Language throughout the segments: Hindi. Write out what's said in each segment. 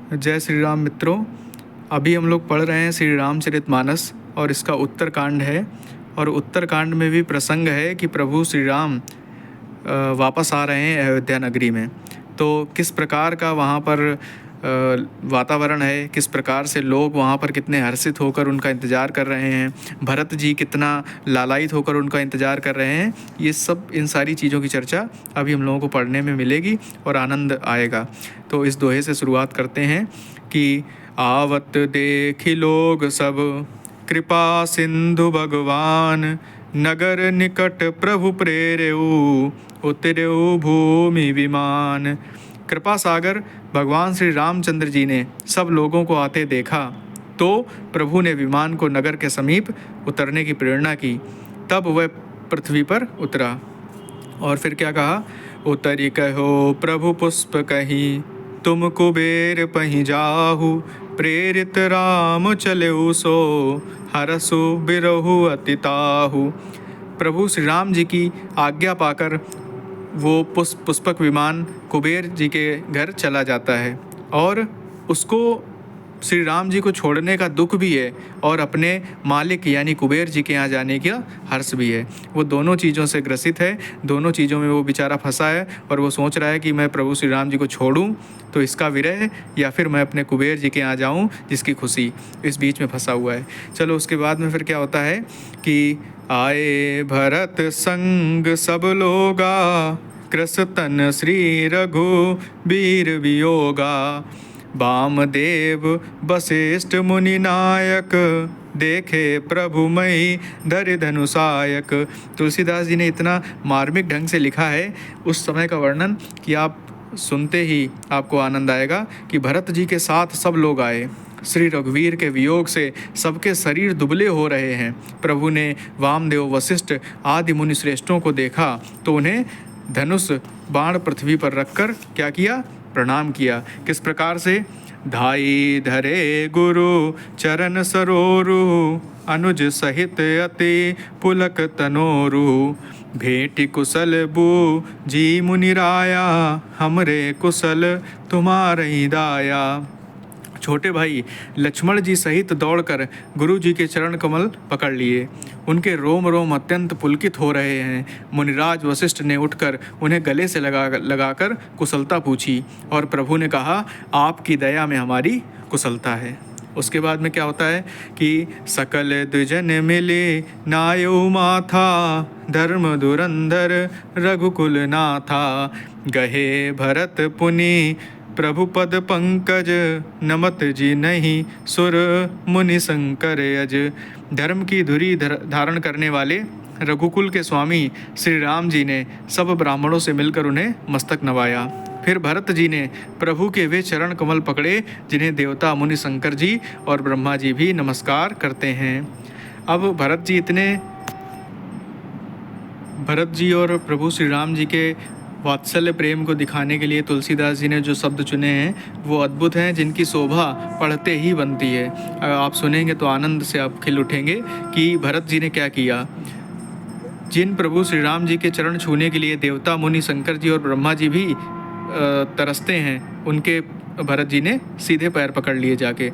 जय श्री राम मित्रों। अभी हम लोग पढ़ रहे हैं श्री रामचरितमानस और इसका उत्तरकांड है। और उत्तरकांड में भी प्रसंग है कि प्रभु श्री राम वापस आ रहे हैं अयोध्या नगरी में। तो किस प्रकार का वहाँ पर वातावरण है, किस प्रकार से लोग वहाँ पर कितने हर्षित होकर उनका इंतज़ार कर रहे हैं, भरत जी कितना लालायित होकर उनका इंतज़ार कर रहे हैं, ये सब इन सारी चीज़ों की चर्चा अभी हम लोगों को पढ़ने में मिलेगी और आनंद आएगा। तो इस दोहे से शुरुआत करते हैं कि आवत देखि लोग सब कृपा सिंधु भगवान, नगर निकट प्रभु प्रेरेऊ उतरेऊ भूमि विमान। कृपा सागर भगवान श्री रामचंद्र जी ने सब लोगों को आते देखा तो प्रभु ने विमान को नगर के समीप उतरने की प्रेरणा की। तब वह पृथ्वी पर उतरा और फिर क्या कहा, उतरी कहो प्रभु पुष्प कही, तुम कुबेर पही जाहु, प्रेरित राम चलेऊ सो, हरसु बिरहु अतिताहु। प्रभु श्री राम जी की आज्ञा पाकर वो पुष्पक विमान कुबेर जी के घर चला जाता है और उसको श्री राम जी को छोड़ने का दुख भी है और अपने मालिक यानी कुबेर जी के यहाँ जाने का हर्ष भी है। वो दोनों चीज़ों से ग्रसित है, दोनों चीज़ों में वो बेचारा फंसा है और वो सोच रहा है कि मैं प्रभु श्री राम जी को छोड़ूं तो इसका विरह या फिर मैं अपने कुबेर जी के यहाँ जाऊं जिसकी खुशी, इस बीच में फंसा हुआ है। चलो उसके बाद में फिर क्या होता है कि आए भरत संग सब लोगा, कृषतन श्री रघु बीर वियोगा, वामदेव वशिष्ठ मुनि नायक, देखे प्रभु मई धरि धनुषायक। तुलसीदास जी ने इतना मार्मिक ढंग से लिखा है उस समय का वर्णन कि आप सुनते ही आपको आनंद आएगा कि भरत जी के साथ सब लोग आए। श्री रघुवीर के वियोग से सबके शरीर दुबले हो रहे हैं। प्रभु ने वामदेव वशिष्ठ आदि मुनि श्रेष्ठों को देखा तो उन्हें धनुष बाण पृथ्वी पर रखकर क्या किया, प्रणाम किया। किस प्रकार से, धाई धरे गुरु चरण सरोरु, अनुज सहित अति पुलक तनोरु, भेंटि कुशल बू जी मुनिराया, हमरे कुशल तुम्हारी दाया। छोटे भाई लक्ष्मण जी सहित दौड़कर गुरु जी के चरण कमल पकड़ लिए। उनके रोम रोम अत्यंत पुलकित हो रहे हैं। मुनिराज वशिष्ठ ने उठकर उन्हें गले से लगाकर कुशलता पूछी और प्रभु ने कहा, आपकी दया में हमारी कुशलता है। उसके बाद में क्या होता है कि सकल द्विजन मिले नायो माथा, धर्म धुरंधर रघुकुल नाथा, गहे भरत पुनि प्रभु पद पंकज, नमत जी नहीं सुर मुनि शंकर अज। धर्म की धुरी धारण करने वाले रघुकुल के स्वामी श्री राम जी ने सब ब्राह्मणों से मिलकर उन्हें मस्तक नवाया। फिर भरत जी ने प्रभु के वे चरण कमल पकड़े जिन्हें देवता मुनि शंकर जी और ब्रह्मा जी भी नमस्कार करते हैं। अब भरत जी और प्रभु श्री राम जी के वात्सल्य प्रेम को दिखाने के लिए तुलसीदास जी ने जो शब्द चुने हैं वो अद्भुत हैं, जिनकी शोभा पढ़ते ही बनती है। अगर आप सुनेंगे तो आनंद से आप खिल उठेंगे कि भरत जी ने क्या किया। जिन प्रभु श्री राम जी के चरण छूने के लिए देवता मुनि शंकर जी और ब्रह्मा जी भी तरसते हैं, उनके भरत जी ने सीधे पैर पकड़ लिए जाके।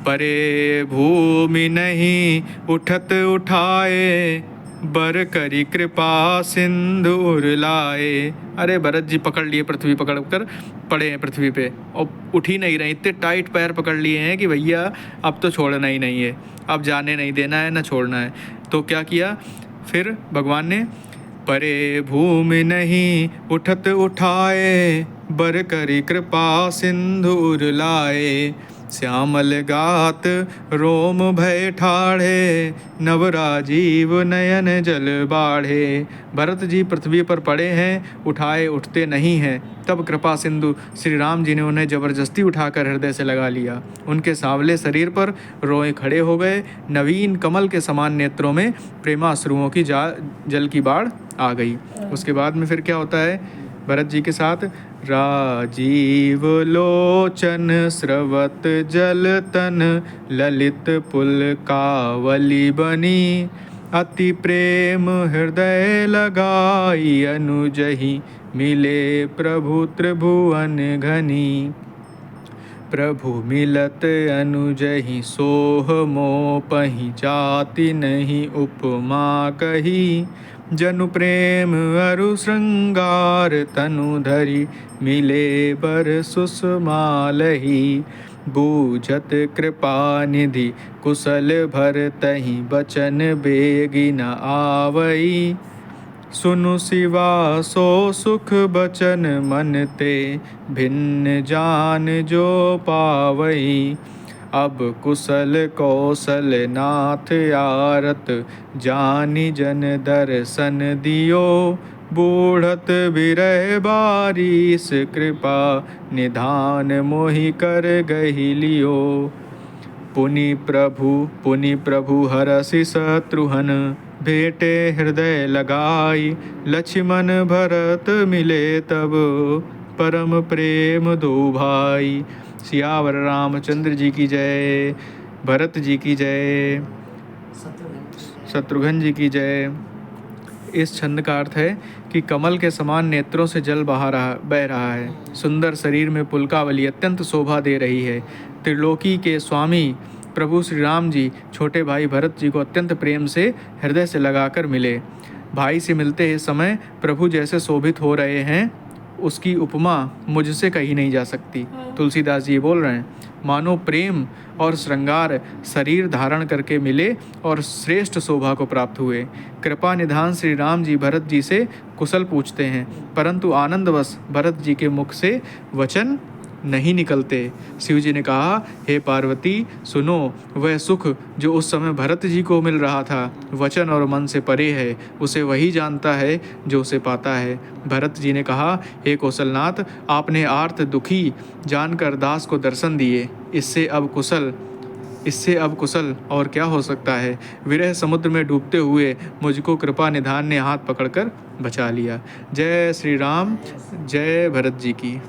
परे भूमि नहीं उठत उठाए, बर करी कृपा सिंधु उरलाए। अरे भरत जी पकड़ लिए, पृथ्वी पकड़ कर पड़े हैं पृथ्वी पे और उठ ही नहीं रहे। इतने टाइट पैर पकड़ लिए हैं कि भैया अब तो छोड़ना ही नहीं है, अब जाने नहीं देना है ना छोड़ना है। तो क्या किया फिर भगवान ने, परे भूमि नहीं उठत उठाए, बर करी कृपा सिंधु उरलाए, श्यामल गात रोम भय ठाढ़े, नवराजीव नयन जल बाढ़े। भरत जी पृथ्वी पर पड़े हैं, उठाए उठते नहीं हैं। तब कृपा सिंधु श्री राम जी ने उन्हें जबरदस्ती उठाकर हृदय से लगा लिया। उनके सांवले शरीर पर रोए खड़े हो गए। नवीन कमल के समान नेत्रों में प्रेमाश्रुओं की जल की बाढ़ आ गई। उसके बाद में फिर क्या होता है भरत जी के साथ, राजीव लोचन स्रवत जल तन, ललित पुल कावली बनी, अति प्रेम हृदय लगाई, अनुजहि मिले प्रभु त्रिभुवन घनी। प्रभु मिलत अनुजहि सोह मोपहि जाति नहीं उपमा कही। जनु प्रेम अरु श्रृंगार तनु धरि मिले बर सुषमालहि। बूझत कृपा निधि कुशल भरतहि बचन बेगी न आवई। सुनु सिवा सो सुख बचन मन ते भिन्न जान जो पावई। अब कुशल कौशल नाथ आरत जानि जन दर्शन दियो। बूढ़त विरह बारिश कृपा निधान मोहि कर गहि लियो। पुनि प्रभु हरषि शत्रुघ्न भेटे हृदय लगाई। लक्ष्मण भरत मिले तब परम प्रेम दो भाई। सियावर रामचंद्र जी की जय, भरत जी की जय, शत्रुघ्न जी की जय। इस छंद का अर्थ है कि कमल के समान नेत्रों से जल बह रहा है। सुंदर शरीर में पुलकावली अत्यंत शोभा दे रही है। त्रिलोकी के स्वामी प्रभु श्री राम जी छोटे भाई भरत जी को अत्यंत प्रेम से हृदय से लगाकर मिले। भाई से मिलते ही समय प्रभु जैसे शोभित हो रहे हैं, उसकी उपमा मुझसे कही नहीं जा सकती। तुलसीदास जी बोल रहे हैं, मानो प्रेम और श्रृंगार शरीर धारण करके मिले और श्रेष्ठ शोभा को प्राप्त हुए। कृपा निधान श्री राम जी भरत जी से कुशल पूछते हैं, परंतु आनंदवश भरत जी के मुख से वचन नहीं निकलते। शिव जी ने कहा, हे पार्वती सुनो, वह सुख जो उस समय भरत जी को मिल रहा था वचन और मन से परे है। उसे वही जानता है जो उसे पाता है। भरत जी ने कहा, हे कौशलनाथ, आपने आर्त दुखी जानकर दास को दर्शन दिए। इससे अब कुशल और क्या हो सकता है। विरह समुद्र में डूबते हुए मुझको कृपा निधान ने हाथ पकड़कर बचा लिया। जय श्री राम, जय भरत जी की।